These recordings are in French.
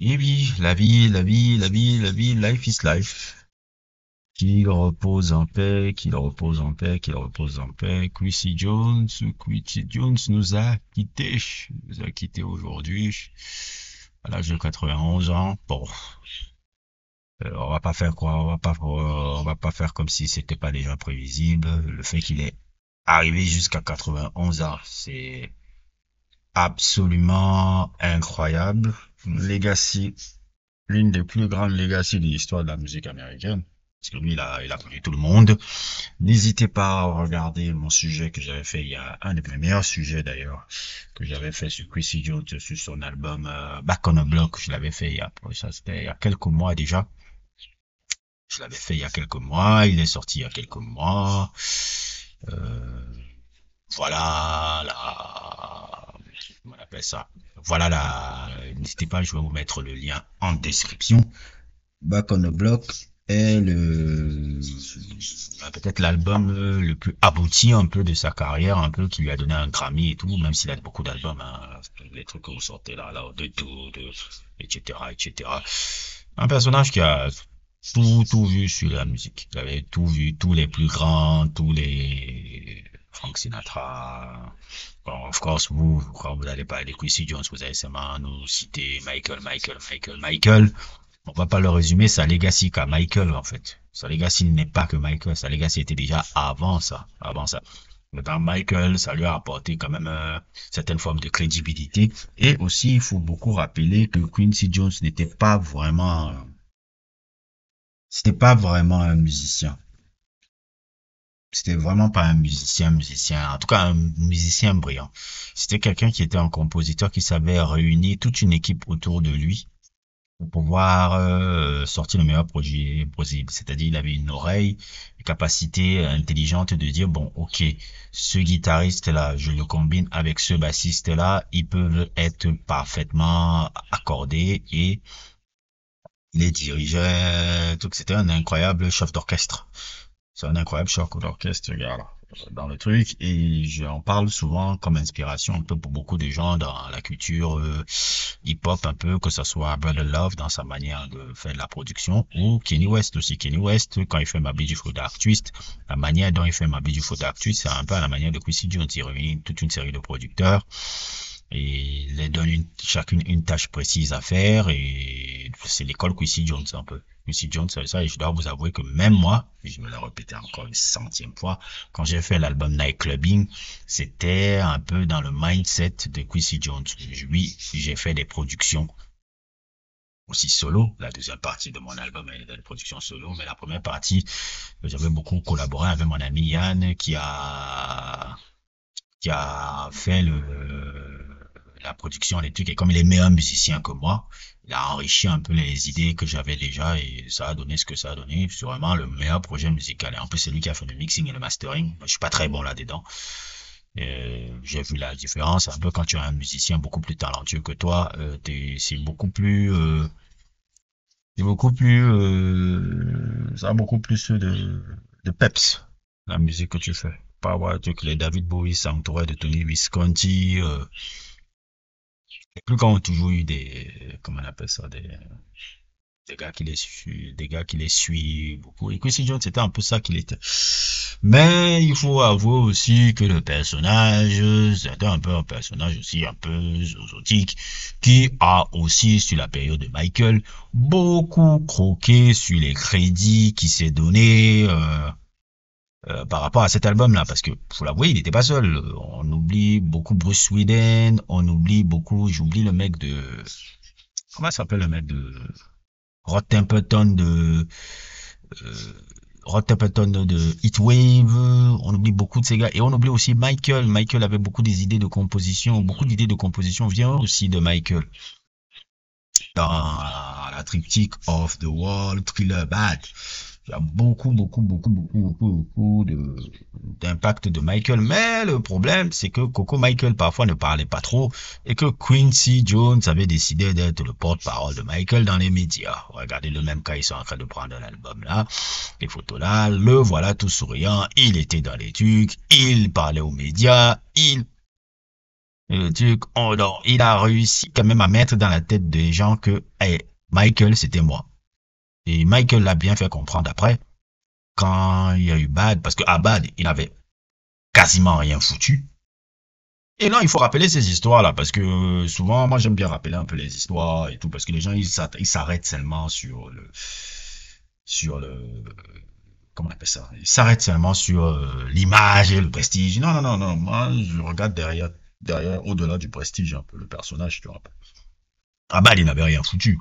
Et oui, la vie, life is life. Qu'il repose en paix, qu'il repose en paix, qu'il repose en paix. Quincy Jones nous a quittés aujourd'hui à l'âge de 91 ans. Bon, on va pas faire quoi, on va pas faire comme si c'était pas déjà prévisible. Le fait qu'il est arrivé jusqu'à 91 ans, c'est absolument incroyable. Legacy, l'une des plus grandes legacy de l'histoire de la musique américaine. Parce que lui, il a connu tout le monde. N'hésitez pas à regarder mon sujet que j'avais fait il y a un de mes meilleurs sujets d'ailleurs, que j'avais fait sur Quincy Jones, sur son album Back on the Block. Je l'avais fait c'était il y a quelques mois déjà. Je l'avais fait il y a quelques mois. Il est sorti il y a quelques mois. Euh, voilà comment on appelle ça? Voilà n'hésitez pas, je vais vous mettre le lien en description. Back on the Block est peut-être l'album le plus abouti un peu de sa carrière, un peu qui lui a donné un Grammy et tout, même s'il a beaucoup d'albums, hein, les trucs que vous sortez là, de tout, etc., etc. Un personnage qui a tout vu sur la musique. Il avait tout vu, tous les plus grands, tous les Frank Sinatra. Bon, of course, quand vous allez parler de Quincy Jones, vous allez seulement nous citer Michael. On va pas le résumer sa legacy qu'à Michael, en fait. Sa legacy n'est pas que Michael, sa legacy était déjà avant ça. Mais dans Michael, ça lui a apporté quand même certaines formes de crédibilité. Et aussi, il faut beaucoup rappeler que Quincy Jones c'était pas vraiment un musicien. C'était vraiment pas un musicien, en tout cas un musicien brillant. C'était quelqu'un qui était un compositeur qui savait réunir toute une équipe autour de lui pour pouvoir sortir le meilleur projet possible. C'est-à-dire, il avait une oreille, une capacité intelligente de dire, bon, ok, ce guitariste-là, je le combine avec ce bassiste-là, ils peuvent être parfaitement accordés et il les dirigeait. Donc, c'était un incroyable chef d'orchestre. C'est un incroyable chef d'orchestre, regarde, dans le truc, et j'en parle souvent comme inspiration un peu pour beaucoup de gens dans la culture hip-hop un peu, que ce soit Brother Love dans sa manière de faire de la production, ou Kanye West aussi. Kanye West, quand il fait ma Beautiful Dark Twist, la manière dont il fait ma Beautiful Dark Twist, c'est un peu à la manière de Quincy Jones. Il réunit toute une série de producteurs et les donne chacune une tâche précise à faire, et c'est l'école Quincy Jones un peu. Quincy Jones, c'est ça, et je dois vous avouer que même moi, et je me l'ai répété encore une centième fois, quand j'ai fait l'album Night Clubbing, c'était un peu dans le mindset de Quincy Jones. Oui, j'ai fait des productions aussi solo. La deuxième partie de mon album est des productions solo, mais la première partie, j'avais beaucoup collaboré avec mon ami Yann qui a fait la production, les trucs, et comme il est meilleur musicien que moi, il a enrichi un peu les idées que j'avais déjà, et ça a donné ce que ça a donné. C'est vraiment le meilleur projet musical. Et en plus, c'est lui qui a fait le mixing et le mastering. Moi, je suis pas très bon là-dedans. J'ai vu la différence. Un peu quand tu as un musicien beaucoup plus talentueux que toi, ça a beaucoup plus de peps, la musique que tu fais. Pas avoir que les David Bowie s'entouraient de Tony Visconti, les plus grands ont toujours eu comment on appelle ça, des gars qui les suivent beaucoup. Et Quincy Jones, c'était un peu ça qu'il était. Mais il faut avouer aussi que le personnage, c'était un peu un personnage aussi un peu zootique, qui a aussi, sur la période de Michael, beaucoup croqué sur les crédits qui s'est donné, par rapport à cet album-là, parce que faut l'avouer, il n'était pas seul. On oublie beaucoup Bruce Sweden, on oublie beaucoup, j'oublie le mec de, comment s'appelle le mec de Rod Temperton euh, Rod Temperton de Heatwave, on oublie beaucoup de ces gars, et on oublie aussi Michael. Michael avait beaucoup des idées de composition, beaucoup d'idées de composition viennent aussi de Michael. Dans la triptyque Off the Wall, Thriller Bad, il y a beaucoup d'impact de Michael. Mais le problème, c'est que Coco Michael parfois ne parlait pas trop et que Quincy Jones avait décidé d'être le porte-parole de Michael dans les médias. Regardez le même cas, ils sont en train de prendre l'album là, les photos là, le voilà tout souriant, il était dans les trucs, il parlait aux médias, Et le truc, oh non, il a réussi quand même à mettre dans la tête des gens que, hey, Michael, c'était moi. Et Michael l'a bien fait comprendre après, quand il y a eu Bad, parce que à Bad, il avait quasiment rien foutu. Et là, il faut rappeler ces histoires-là, parce que souvent, moi, j'aime bien rappeler un peu les histoires et tout, parce que les gens, ils s'arrêtent seulement sur le, comment on appelle ça? Ils s'arrêtent seulement sur l'image et le prestige. Non, non, non, non, moi, je regarde derrière, au-delà du prestige, un peu, le personnage, tu vois. Ah bah, il n'avait rien foutu.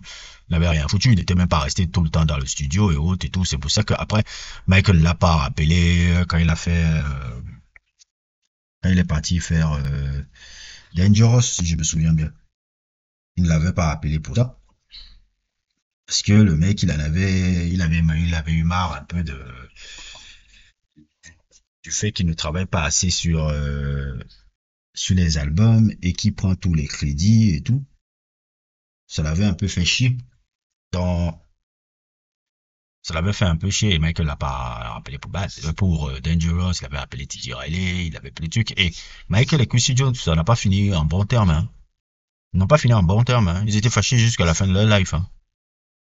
Il n'avait rien foutu. Il n'était même pas resté tout le temps dans le studio et autres et tout. C'est pour ça qu'après, Michael l'a pas rappelé quand il a fait, quand il est parti faire Dangerous, si je me souviens bien. Il ne l'avait pas appelé pour ça. Parce que le mec, il avait eu marre un peu du fait qu'il ne travaille pas assez sur les albums et qu'il prend tous les crédits et tout. Ça l'avait un peu fait chier. Dans, Ça l'avait fait un peu chier et Michael l'a pas rappelé pour Dangerous, il avait appelé TJ Riley, il avait appelé trucs. Et Michael et Quincy Jones, ça n'a pas fini en bon terme, hein. Ils n'ont pas fini en bon terme, hein. Ils étaient fâchés jusqu'à la fin de leur life, hein.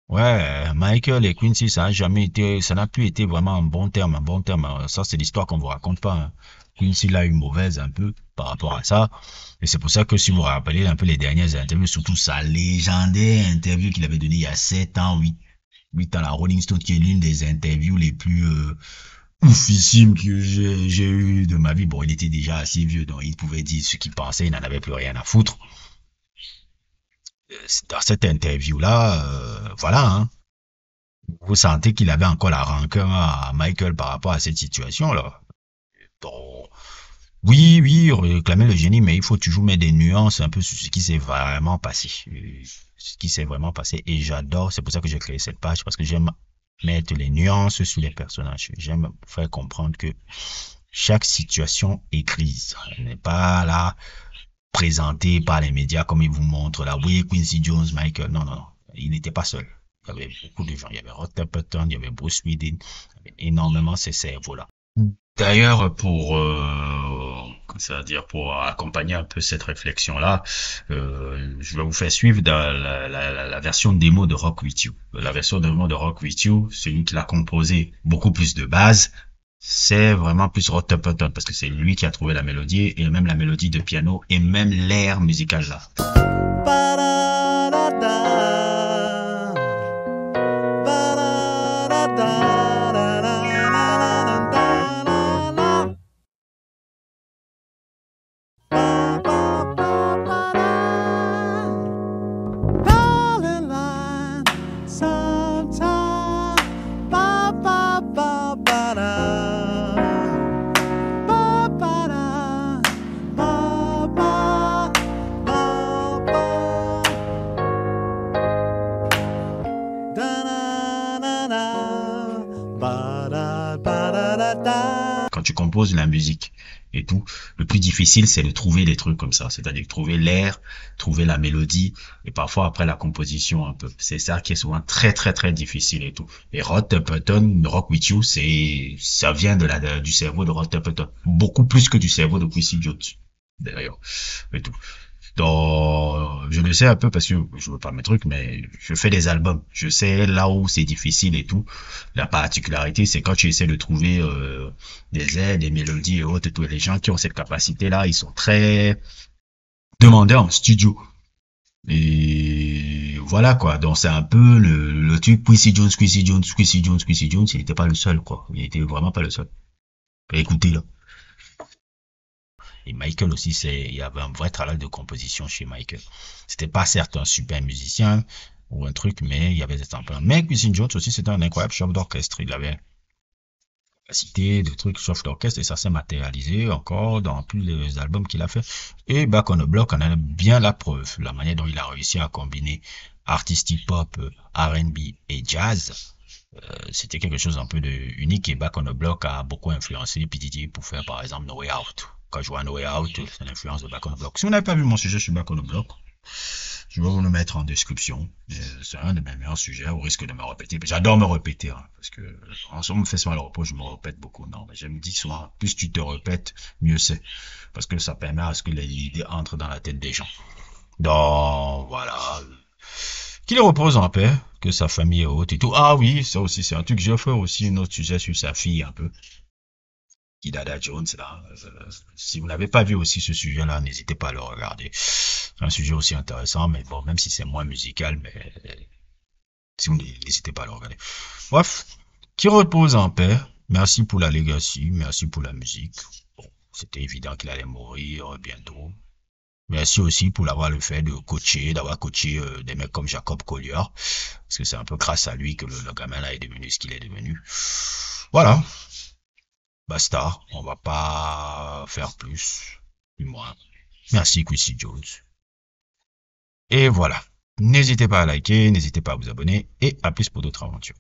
Ouais, Michael et Quincy, ça n'a plus été vraiment un bon terme, un bon terme. Ça, c'est l'histoire qu'on vous raconte pas, hein. Quincy l'a eu mauvaise un peu par rapport à ça. Et c'est pour ça que si vous vous rappelez un peu les dernières interviews, surtout sa légendaire interview qu'il avait donnée il y a 7 ans, 8 ans, la Rolling Stone, qui est l'une des interviews les plus oufissimes que j'ai eu de ma vie. Bon, il était déjà assez vieux, donc il pouvait dire ce qu'il pensait, il n'en avait plus rien à foutre. Dans cette interview-là, voilà, hein, vous sentez qu'il avait encore la rancœur à Michael par rapport à cette situation-là. Bon, oui, oui, réclamer le génie, mais il faut toujours mettre des nuances un peu sur ce qui s'est vraiment passé. Ce qui s'est vraiment passé. Et j'adore, c'est pour ça que j'ai créé cette page, parce que j'aime mettre les nuances sur les personnages. J'aime faire comprendre que chaque situation est grise. Elle n'est pas là présentée par les médias comme ils vous montrent là. Oui, Quincy Jones, Michael. Non, non, non. Il n'était pas seul. Il y avait beaucoup de gens. Il y avait Rod Temperton, il y avait Bruce Wayne, il y avait énormément ces cerveaux-là. D'ailleurs, c'est-à-dire pour accompagner un peu cette réflexion-là, je vais vous faire suivre dans la version démo de Rock With You. La version démo de Rock With You, celui qui l'a composé beaucoup plus de base, c'est vraiment plus Rod Temperton parce que c'est lui qui a trouvé la mélodie et même la mélodie de piano et même l'air musical là. Quand tu composes la musique et tout, le plus difficile, c'est de trouver des trucs comme ça. C'est-à-dire trouver l'air, trouver la mélodie et parfois après la composition un peu. C'est ça qui est souvent très, très, très difficile et tout. Et Rod Temperton, Rock With You, ça vient du cerveau de Rod Temperton. Beaucoup plus que du cerveau de Quincy Jones, d'ailleurs. Et tout. Donc, je le sais un peu parce que je veux pas mes trucs, mais je fais des albums. Je sais là où c'est difficile et tout. La particularité, c'est quand tu essaies de trouver des airs, des mélodies et autres. Tous les gens qui ont cette capacité-là, ils sont très demandeurs en studio. Et voilà quoi. Donc c'est un peu le truc Quincy Jones, Quincy Jones, Quincy Jones, Quincy Jones. Il n'était pas le seul quoi. Il était vraiment pas le seul. Écoutez là. Et Michael aussi, il y avait un vrai travail de composition chez Michael. C'était pas certes un super musicien ou un truc, mais il y avait des temples. Mais Quincy Jones aussi, c'était un incroyable chef d'orchestre. Il avait cité des trucs chef d'orchestre et ça s'est matérialisé encore dans tous les albums qu'il a fait. Et Back on the Block en a bien la preuve. La manière dont il a réussi à combiner artistique pop, R&B et jazz. C'était quelque chose un peu de unique et Back on the Block a beaucoup influencé P. Diddy pour faire par exemple No Way Out. Quand je vois No Way Out, c'est l'influence de Back on the Block. Si vous n'avez pas vu mon sujet sur Back on the Block, Je vais vous le mettre en description. C'est un de mes meilleurs sujets, au risque de me répéter. J'adore me répéter, hein, parce que en ce moment, on me fait souvent le repos, je me répète beaucoup. Non, mais je me dis souvent, plus tu te répètes, mieux c'est. Parce que ça permet à ce que les idées entrent dans la tête des gens. Donc, voilà. Qu'il repose en paix, que sa famille est haute et tout. Ah oui, ça aussi, c'est un truc. J'ai fait aussi un autre sujet sur sa fille, un peu. Kidada Jones, là. Si vous n'avez pas vu aussi ce sujet-là, n'hésitez pas à le regarder. C'est un sujet aussi intéressant, mais bon, même si c'est moins musical, mais si vous n'hésitez pas à le regarder. Bref, qui repose en paix. Merci pour la legacy, merci pour la musique. Bon, c'était évident qu'il allait mourir bientôt. Merci aussi pour l'avoir le fait de coacher, d'avoir coaché des mecs comme Jacob Collier, parce que c'est un peu grâce à lui que le gamin là est devenu ce qu'il est devenu. Voilà, basta, on va pas faire plus, du moins. Merci Quincy Jones. Et voilà. N'hésitez pas à liker, n'hésitez pas à vous abonner et à plus pour d'autres aventures.